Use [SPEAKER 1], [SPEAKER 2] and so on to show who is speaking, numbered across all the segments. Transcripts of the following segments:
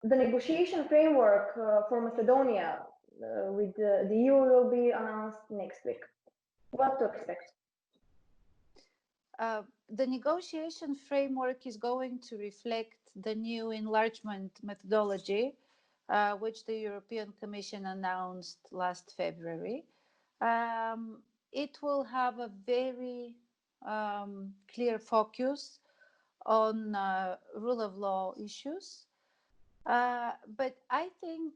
[SPEAKER 1] the negotiation framework for Macedonia with the EU will be announced next week. What to expect?
[SPEAKER 2] The negotiation framework is going to reflect the new enlargement methodology, which the European Commission announced last February. It will have a very clear focus on rule of law issues. But I think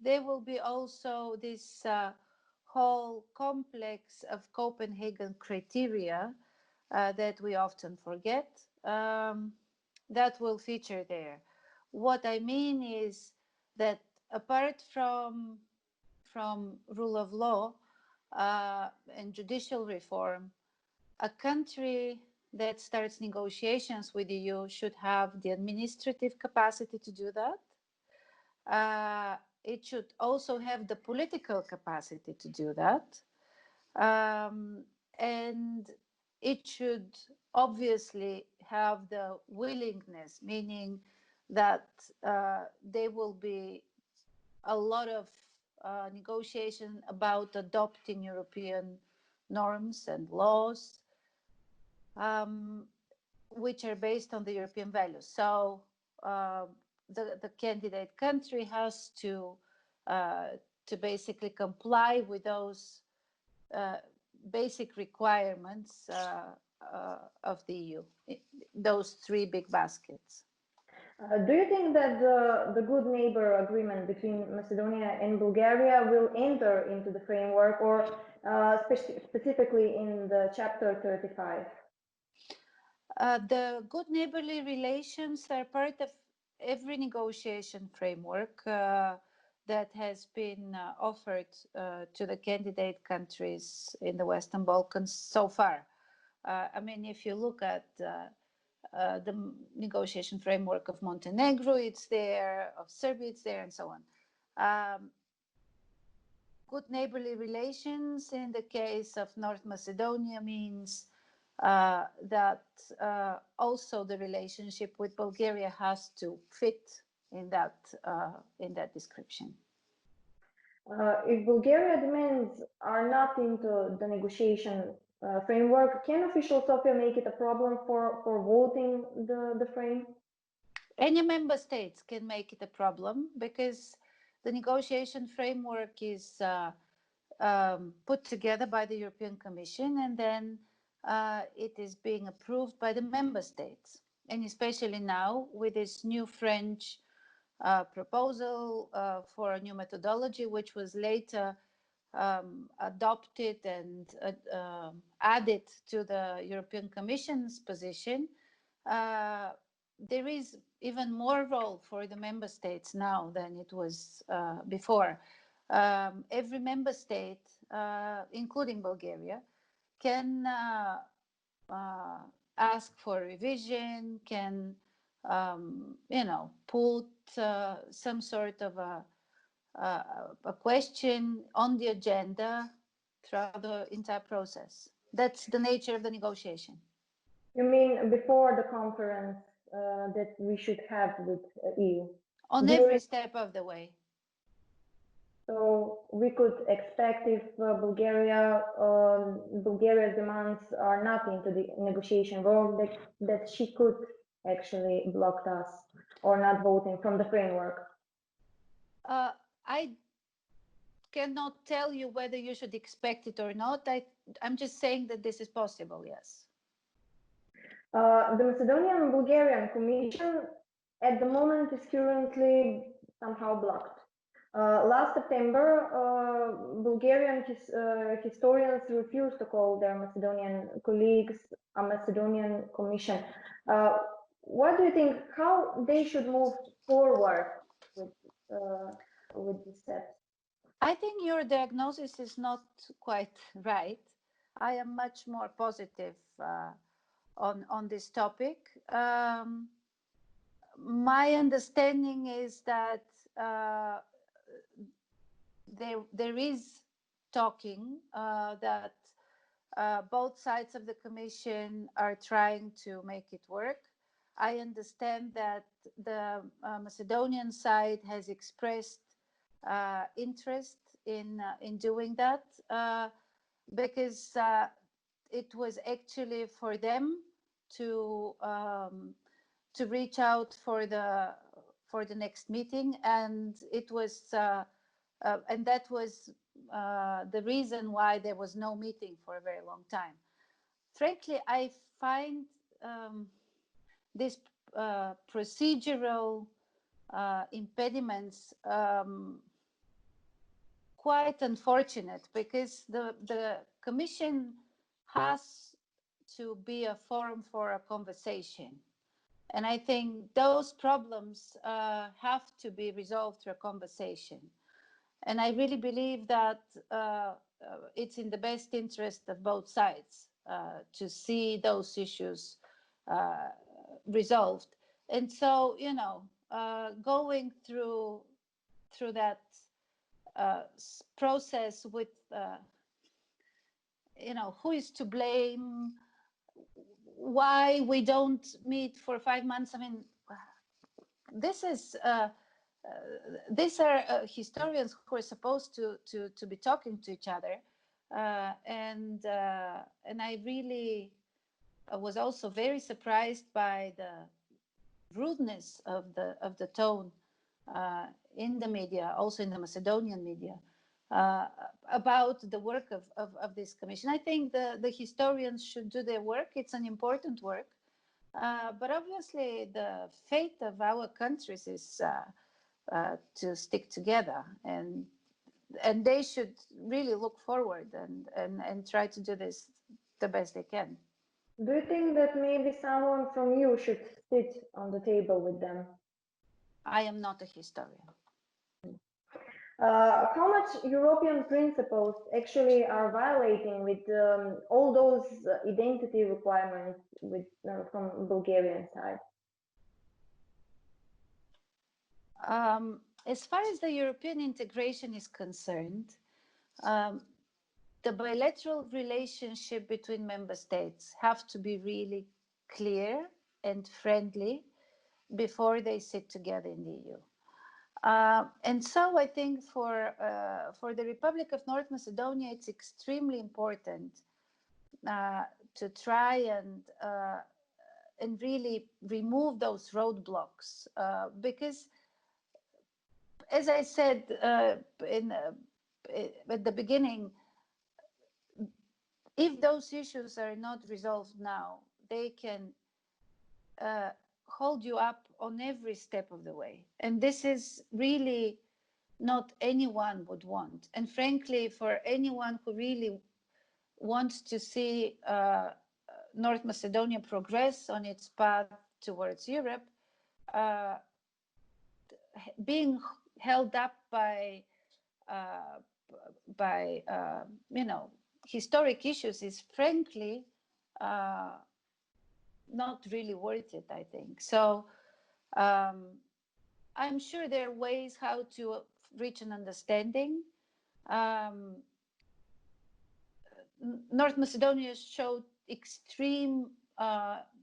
[SPEAKER 2] there will be also this whole complex of Copenhagen criteria that we often forget, that will feature there. What I mean is that apart from rule of law and judicial reform, a country that starts negotiations with the EU should have the administrative capacity to do that. It should also have the political capacity to do that. And it should obviously have the willingness, meaning that there will be a lot of negotiation about adopting European norms and laws, which are based on the European values. So the candidate country has to basically comply with those basic requirements of the EU, those three big baskets.
[SPEAKER 1] Do you think that the good neighbor agreement between Macedonia and Bulgaria will enter into the framework, or specifically in the chapter 35?
[SPEAKER 2] The good neighborly relations are part of every negotiation framework that has been offered to the candidate countries in the Western Balkans so far. I mean, if you look at the negotiation framework of Montenegro, it's there, of Serbia, it's there, and so on. Good neighborly relations in the case of North Macedonia means that also the relationship with Bulgaria has to fit in that description.
[SPEAKER 1] If Bulgaria demands are not into the negotiation framework, can official Sofia make it a problem for voting the frame?
[SPEAKER 2] Any member states can make it a problem because the negotiation framework is put together by the European Commission, and then it is being approved by the member states. And especially now with this new French proposal for a new methodology, which was later adopted and added to the European Commission's position, there is even more role for the member states now than it was before. Every member state, including Bulgaria, can ask for revision, can put some sort of a question on the agenda throughout the entire process. That's the nature of the negotiation.
[SPEAKER 1] You mean before the conference that we should have with EU?
[SPEAKER 2] On every step of the way.
[SPEAKER 1] So we could expect if Bulgaria's demands are not into the negotiation world, that she could actually block us or not voting from the framework.
[SPEAKER 2] I cannot tell you whether you should expect it or not. I'm just saying that this is possible, yes.
[SPEAKER 1] The Macedonian and Bulgarian Commission at the moment is currently somehow blocked. Last September, Bulgarian historians refused to call their Macedonian colleagues a Macedonian Commission. What do you think, how they should move forward with these steps?
[SPEAKER 2] I think your diagnosis is not quite right. I am much more positive on this topic. My understanding is that there is talking, that both sides of the Commission are trying to make it work. I understand that the Macedonian side has expressed interest in doing that because it was actually for them to reach out for the next meeting, and it was and that was the reason why there was no meeting for a very long time. Frankly, I find these procedural impediments quite unfortunate, because the Commission has to be a forum for a conversation. And I think those problems have to be resolved through a conversation. And I really believe that it's in the best interest of both sides to see those issues resolved. And so, you know, going through that process with, you know, who is to blame, why we don't meet for 5 months. I mean, this is these are historians who are supposed to be talking to each other, and I really was also very surprised by the rudeness of the tone in the media, also in the Macedonian media, about the work of this commission. I think the historians should do their work. It's an important work. But obviously, the fate of our countries is to stick together, and they should really look forward and try to do this the best they can.
[SPEAKER 1] Do you think that maybe someone from you should sit on the table with them?
[SPEAKER 2] I am not a historian.
[SPEAKER 1] How much European principles actually are violating with all those identity requirements with from Bulgarian side?
[SPEAKER 2] As far as the European integration is concerned, the bilateral relationship between member states have to be really clear and friendly before they sit together in the EU. And so I think for the Republic of North Macedonia, it's extremely important to try and really remove those roadblocks, because, as I said at the beginning, if those issues are not resolved now, they can hold you up on every step of the way. And this is really not anyone would want. And frankly, for anyone who really wants to see North Macedonia progress on its path towards Europe, being held up by you know, historic issues is frankly not really worth it, I think. So I'm sure there are ways how to reach an understanding. North Macedonia showed extreme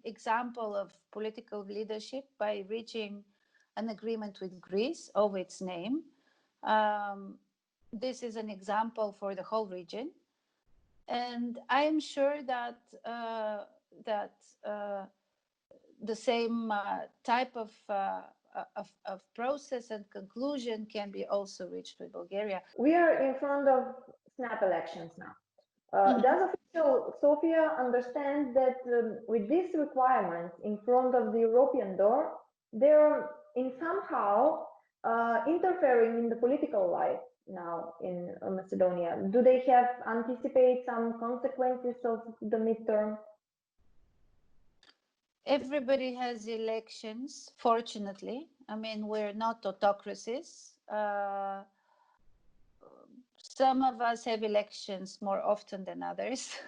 [SPEAKER 2] example of political leadership by reaching an agreement with Greece over its name. This is an example for the whole region, and I am sure that the same type of process and conclusion can be also reached with Bulgaria.
[SPEAKER 1] We are in front of snap elections now. Does official Sofia understand that with these requirements in front of the European door, they're in somehow interfering in the political life now in Macedonia? Do they have anticipate some consequences of the midterm?
[SPEAKER 2] Everybody has elections, fortunately. I mean, we're not autocracies. Some of us have elections more often than others.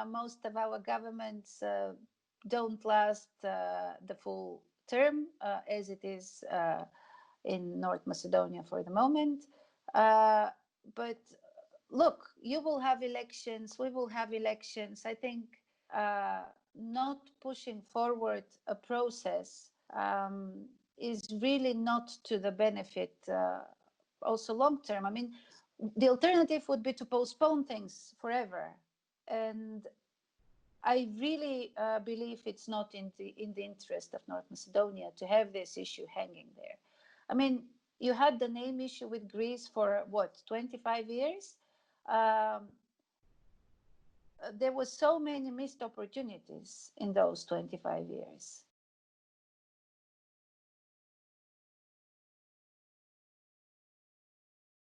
[SPEAKER 2] Most of our governments don't last the full term, as it is in North Macedonia for the moment. But look, you will have elections, we will have elections. I think not pushing forward a process is really not to the benefit also long term. I mean, the alternative would be to postpone things forever. And I really believe it's not in the interest of North Macedonia to have this issue hanging there. I mean, you had the name issue with Greece for what, 25 years? There were so many missed opportunities in those 25 years.